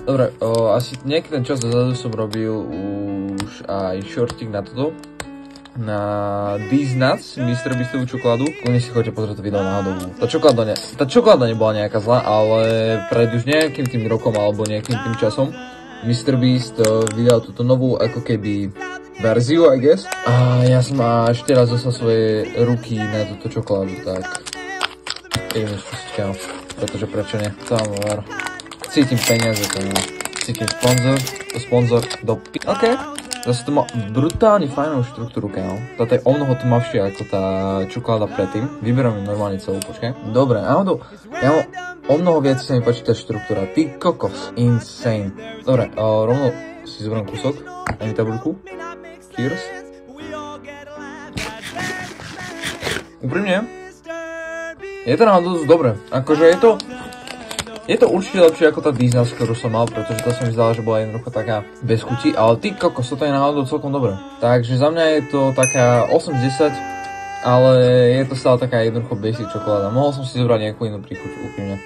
Dobre, asi nejaký ten čas dozadu som robil už aj shorting na toto. Na These Nuts, Mr. Beastovú čokoládu. Kľudne si chodite pozrieť to video náhodou. Tá čokoláda nebola nejaká zlá, ale pred už nejakým tým rokom alebo nejakým tým časom Mr. Beast vydal túto novú ako keby verziu, I guess. A ja som až teraz dostal svoje ruky na túto čokoládu, tak ideme skúsiť, kámo. Pretože prečo nie? Samovar. Cítim peniaze, cítim sponzor do OK. Zase to má brutálne fajnú štruktúru, kámo. Táto je o mnoho tmavšia ako tá čokoláda predtým. Vyberám ju normálne celú, počkaj. Dobre, náhodou. O mnoho viac sa mi páči tá štruktúra. Ty kokos. Insane. Dobre, rovno si zoberiem kúsok. Daj mi tabuľku. Cheers. Úprimne. Je to náhodou dosť dobré. Akože je to určite lepšie ako tá Disney, ktorú som mal, pretože to sa mi zdala, že bola jednoducho taká bez chuti, ale ty kokos, toto je náhodou celkom dobré. Takže za mňa je to taká 8 z 10, ale je to stále taká jednoducho basic čokoláda. Mohol som si zobrať nejakú inú príchuť, úprimne.